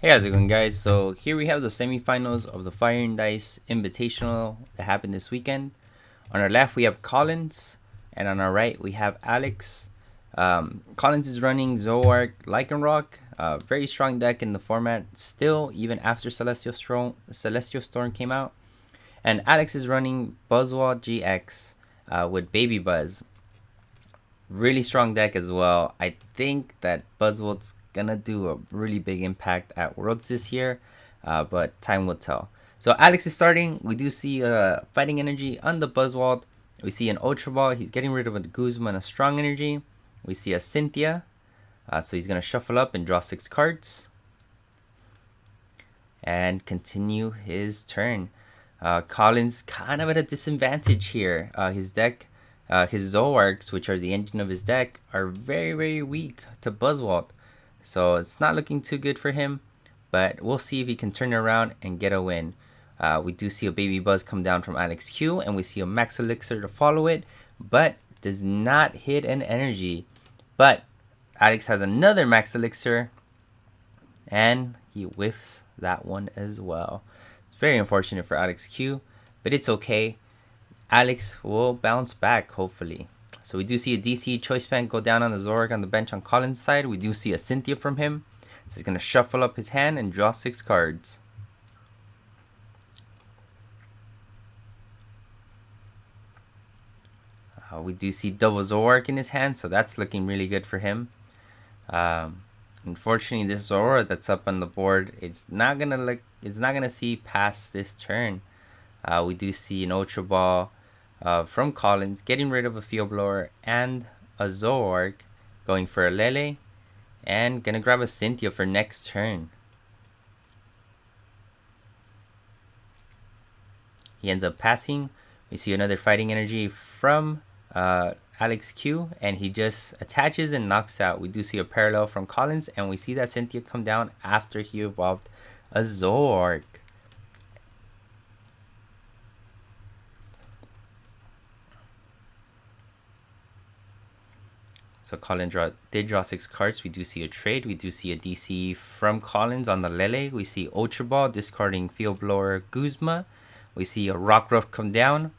Hey, how's it going, guys? So here we have the semifinals of the Fire and Dice Invitational that happened this weekend. On our left, we have Collins, and on our right, we have Alex. Collins is running Zoroark, Lycanrock, very strong deck in the format still, even after Celestial Storm came out. And Alex is running Buzzwole GX with Baby Buzz. Really strong deck as well. I think that Buzzwole's gonna do a really big impact at Worlds this year, but time will tell. So Alex is starting. We do see Fighting Energy on the Buzzwole. We see an Ultra Ball. He's getting rid of a Guzma and a Strong Energy. We see a Cynthia. So he's gonna shuffle up and draw 6 cards and continue his turn. Collins kind of at a disadvantage here. His deck, his Zoroarks, which are the engine of his deck, are very, very weak to Buzzwole. So it's not looking too good for him, but we'll see if he can turn it around and get a win. We do see a Baby Buzz come down from Alex Q, and we see a Max Elixir to follow it, but does not hit an energy. But Alex has another Max Elixir, and he whiffs that one as well. It's very unfortunate for Alex Q, but it's okay. Alex will bounce back, hopefully. So we do see a DC Choice Band go down on the Zoroark on the bench on Collins' side. We do see a Cynthia from him. So he's going to shuffle up his hand and draw 6 cards. We do see double Zoroark in his hand, so that's looking really good for him. Unfortunately, this Zoroark that's up on the board, it's not gonna see past this turn. We do see an Ultra Ball from Collins getting rid of a Field Blower and a Zoroark, going for a Lele, and gonna grab a Cynthia for next turn. He ends up passing. We see another Fighting Energy from Alex Q, and he just attaches and knocks out. We do see a parallel from Collins, and we see that Cynthia come down after he evolved a Zoroark. So Collins did draw 6 cards. We do see a trade. We do see a DC from Collins on the Lele. We see Ultra Ball discarding Field Blower Guzma. We see a Rockruff come down.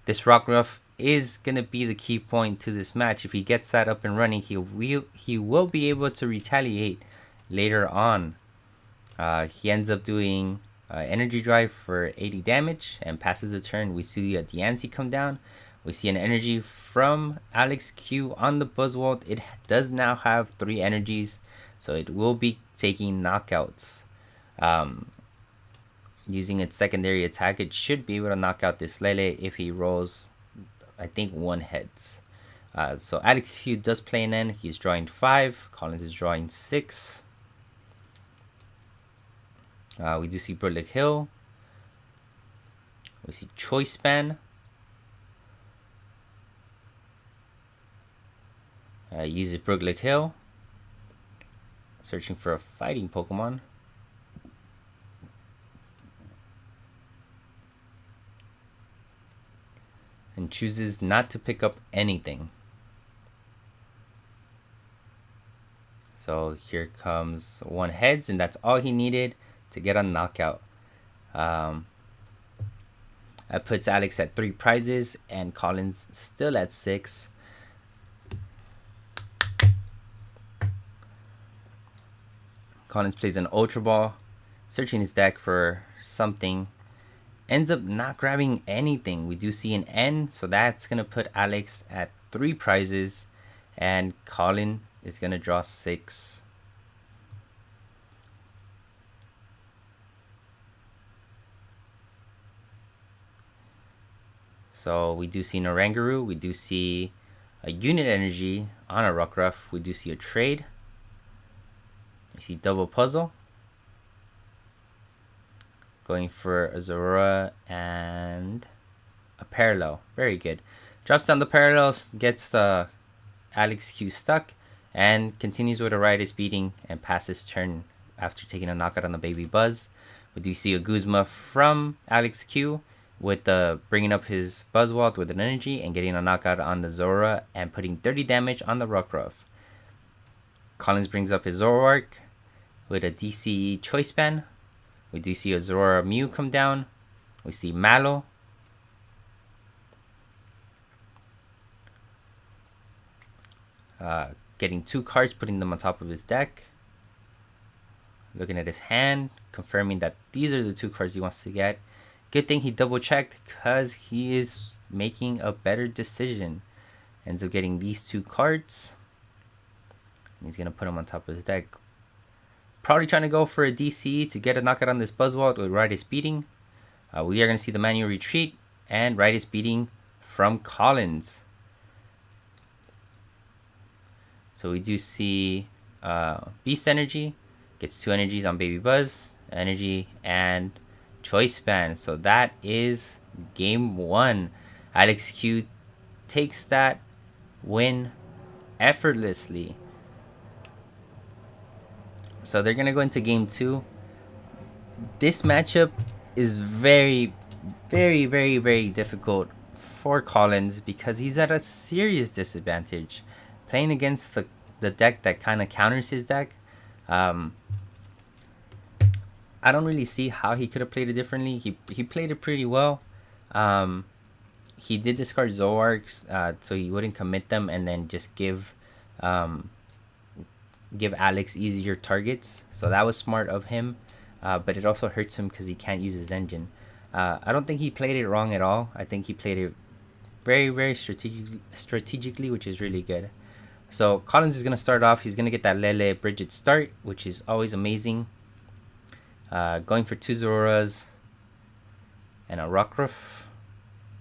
This Rockruff is going to be the key point to this match. If he gets that up and running, he will be able to retaliate later on. He ends up doing Energy Drive for 80 damage and passes a turn. We see a Niantic come down. We see an energy from Alex Q on the Buzzwole. It does now have 3 energies, so it will be taking knockouts. Using its secondary attack, it should be able to knock out this Lele if he rolls, I think, 1 heads. So Alex Q does play an end. He's drawing 5. Collins is drawing 6. We do see Burlick Hill. We see Choice Span. Uses Burlick Hill. Searching for a fighting Pokemon. And chooses not to pick up anything. So here comes 1 heads, and that's all he needed to get a knockout. That puts Alex at 3 prizes and Collins still at 6. Collins plays an Ultra Ball, searching his deck for something. Ends up not grabbing anything. We do see an N, so that's going to put Alex at 3 prizes, and Colin is going to draw 6. So we do see an Oranguru. We do see a Unit Energy on a Rockruff. We do see a trade. We see double Puzzle. Going for a Zorora and a Parallel. Very good. Drops down the Parallels, gets Alex Q stuck, and continues with a Riotous Beating and passes turn after taking a knockout on the Baby Buzz. We do see a Guzma from Alex Q with bringing up his Buzzwole with an energy and getting a knockout on the Zorora and putting 30 damage on the Rockruff. Collins brings up his Zoroark. with a DC Choice Band. We do see a Zoroark Mew come down. We see Mallow. Getting 2 cards, putting them on top of his deck. Looking at his hand, confirming that these are the 2 cards he wants to get. Good thing he double checked because he is making a better decision. Ends up getting these 2 cards. He's going to put them on top of his deck. Probably trying to go for a DC to get a knockout on this Buzzwole with Ride Speeding. We are going to see the manual retreat and Ride Speeding from Collins. So we do see Beast Energy. Gets 2 energies on Baby Buzz. Energy and Choice Band. So that is game 1. Alex Q takes that win effortlessly. So they're going to go into game 2. This matchup is very, very, very, very difficult for Collins because he's at a serious disadvantage. Playing against the deck that kind of counters his deck. I don't really see how he could have played it differently. He played it pretty well. He did discard Zoroarks so he wouldn't commit them and then just give Alex easier targets. So that was smart of him. But it also hurts him because he can't use his engine. I don't think he played it wrong at all. I think he played it very, very strategically, which is really good. So Collins is going to start off. He's going to get that Lele Bridget start, which is always amazing. Going for 2 Zoras and a Rockruff.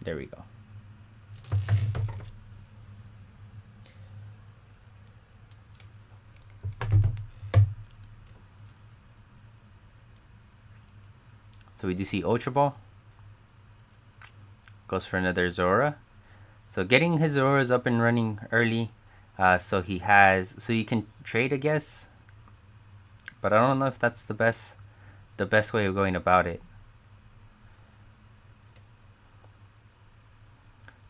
There we go. So we do see Ultra Ball. Goes for another Zora. So getting his Zoras up and running early. So you can trade, I guess. But I don't know if that's the best way of going about it.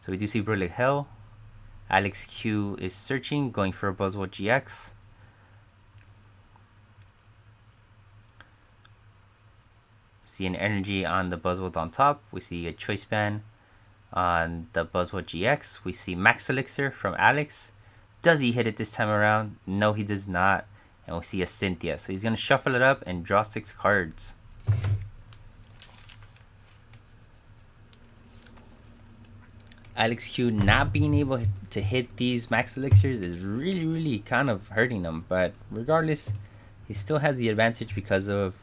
So we do see Brilliant Hell. Alex Q is searching, going for a Buzzwole GX. See an energy on the Buzzwole on top. We see a Choice Band on the Buzzwole GX. We see Max Elixir from Alex. Does he hit it this time around? No, he does not. And we see a Cynthia. So he's going to shuffle it up and draw 6 cards. Alex Q not being able to hit these Max Elixirs is really, really kind of hurting him. But regardless, he still has the advantage because of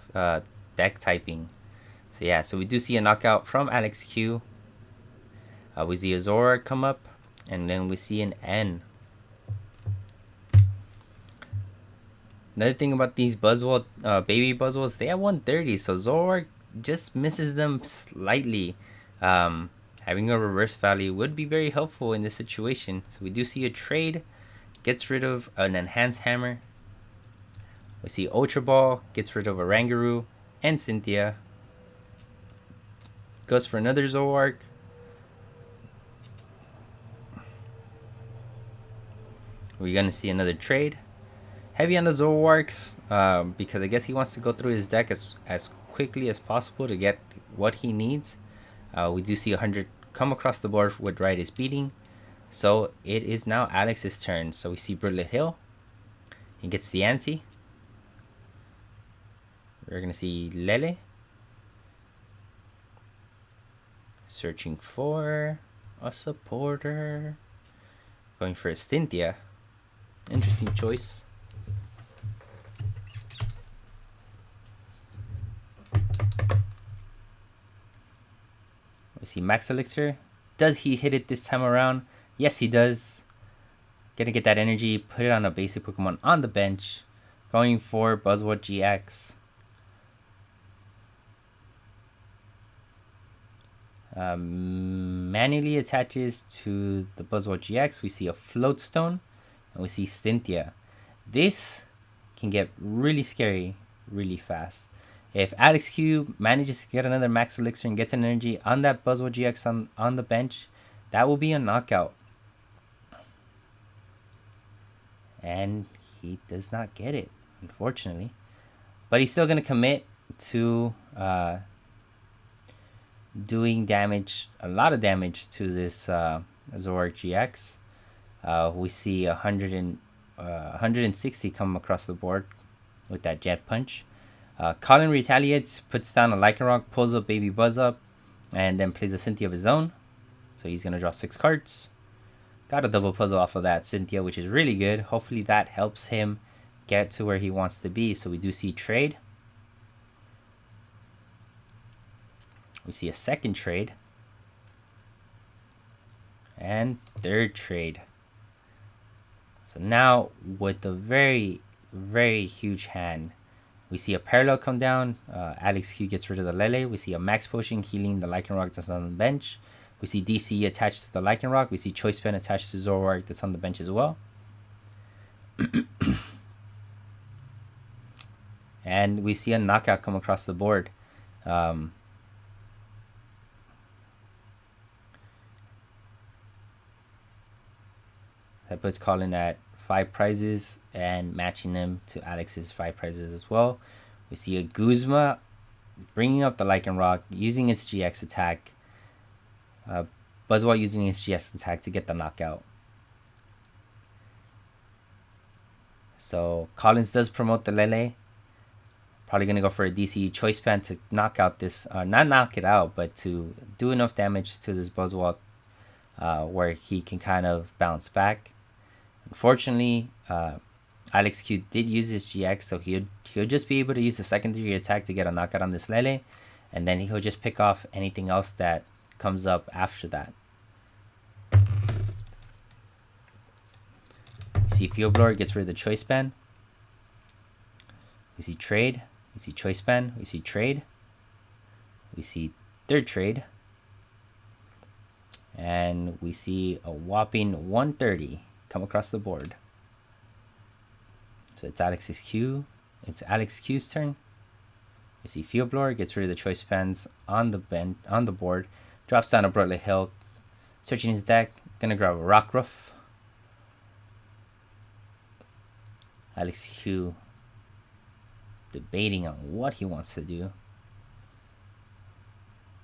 deck typing. So yeah, so we do see a knockout from Alex Q. We see a Zoroark come up. And then we see an N. Another thing about these Buzzwole, baby Buzzwoles, they have 130, so Zoroark just misses them slightly. Having a reverse value would be very helpful in this situation. So we do see a trade, gets rid of an Enhanced Hammer. We see Ultra Ball, gets rid of a Rangaroo and Cynthia. Goes for another Zoroark. We're going to see another trade. Heavy on the Zoroarks because I guess he wants to go through his deck as quickly as possible to get what he needs. We do see 100 come across the board with Ride Speeding. So it is now Alex's turn. So we see Brilliant Hill. He gets the ante. We're going to see Lele. Searching for a supporter. Going for a Cynthia. Interesting choice. We see Max Elixir. Does he hit it this time around? Yes, he does. Gonna get that energy, put it on a basic Pokemon on the bench. Going for Buzzwole GX. Manually attaches to the Buzzwole GX. We see a Floatstone. And we see Cynthia. This can get really scary really fast. If Alex Q manages to get another Max Elixir and gets an energy on that Buzzwole GX on the bench, that will be a knockout. And he does not get it, unfortunately. but he's still gonna commit to doing damage, a lot of damage to this Zoroark GX. We see 160 come across the board with that Jet Punch. Colin retaliates, puts down a Lycanrock, pulls up Baby Buzz up, and then plays a Cynthia of his own. So he's going to draw 6 cards. Got a double puzzle off of that Cynthia, which is really good. Hopefully that helps him get to where he wants to be. So we do see trade. We see a second trade. And third trade. So now with the very, very huge hand, we see a Parallel come down. Alex Q gets rid of the Lele. We see a Max Potion healing the Lycanrock that's on the bench. We see DCE attached to the Lycanrock. We see Choice Pen attached to Zoroark that's on the bench as well. And we see a knockout come across the board. That puts Colin at 5 prizes and matching them to Alex's 5 prizes as well. We see a Guzma bringing up the Lycanrock, using its GX attack. Buzzwole using its GX attack to get the knockout. So Collins does promote the Lele. Probably going to go for a DC Choice Pen to knock out this, not knock it out, but to do enough damage to this Buzzwole where he can kind of bounce back. Unfortunately, Alex Q did use his GX, so he'll just be able to use the secondary attack to get a knockout on this Lele, and then he'll just pick off anything else that comes up after that. We see Field Blower gets rid of the Choice Pen. We see trade. We see Choice Pen. We see trade. We see third trade. And we see a whopping 130 come across the board. So it's Alex Q's turn. We see Field Blower gets rid of the Choice Pens on the board. Drops down a Broadly Hill. Searching his deck. Gonna grab a Rockruff. Alex Q debating on what he wants to do.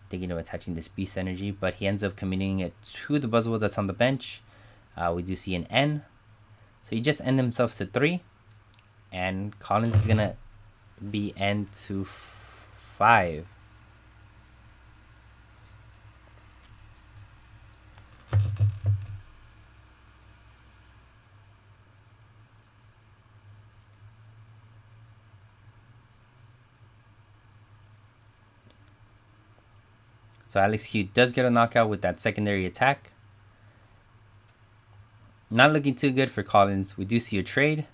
Thinking of attaching this Beast Energy, but he ends up committing it to the Buzzwole that's on the bench. We do see an N. So he just end himself to 3. And Collins is going to be N to 5. So Alex Q does get a knockout with that secondary attack. Not looking too good for Collins. We do see a trade.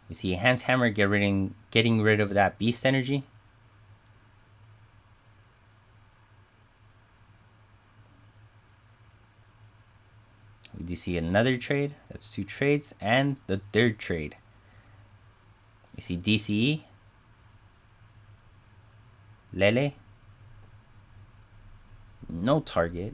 We see a Hans Hammer getting rid of that Beast Energy. We do see another trade. That's 2 trades. And the third trade. We see DCE. Lele. No target.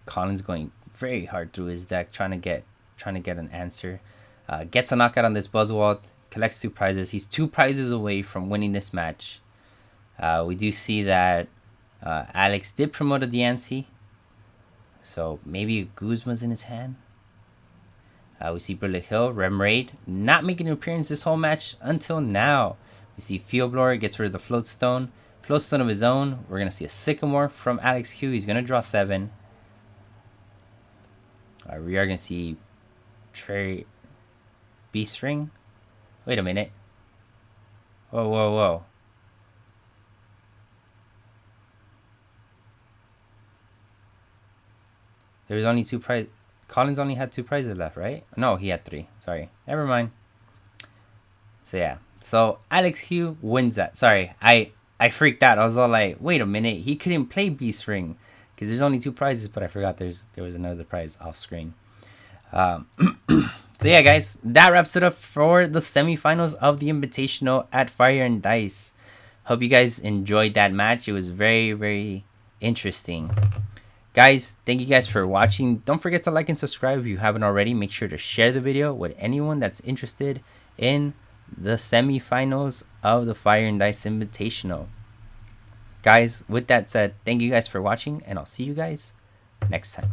Collins going very hard through his deck, trying to get an answer. Gets a knockout on this Buzzwole, collects 2 prizes. He's 2 prizes away from winning this match. We do see that Alex did promote a Diancie, so maybe a Guzma's in his hand. We see Burley Hill, Remraid, not making an appearance this whole match until now. We see Field Blower gets rid of the Floatstone of his own. We're going to see a Sycamore from Alex Q. He's going to draw 7. We are going to see Beast Ring. Wait a minute. Whoa. There's only 2 prizes. Collins only had 2 prizes left, right? No, he had 3. Sorry. Never mind. So yeah. So Alex Q wins that. Sorry, I freaked out. I was all like, wait a minute, he couldn't play Beast Ring because there's only 2 prizes, but I forgot there was another prize off screen. So yeah, guys, that wraps it up for the semifinals of the Invitational at Fire and Dice. Hope you guys enjoyed that match. It was very, very interesting. Guys, thank you guys for watching. Don't forget to like and subscribe if you haven't already. Make sure to share the video with anyone that's interested in the semifinals of the Fire and Dice Invitational. Guys, with that said, thank you guys for watching, and I'll see you guys next time.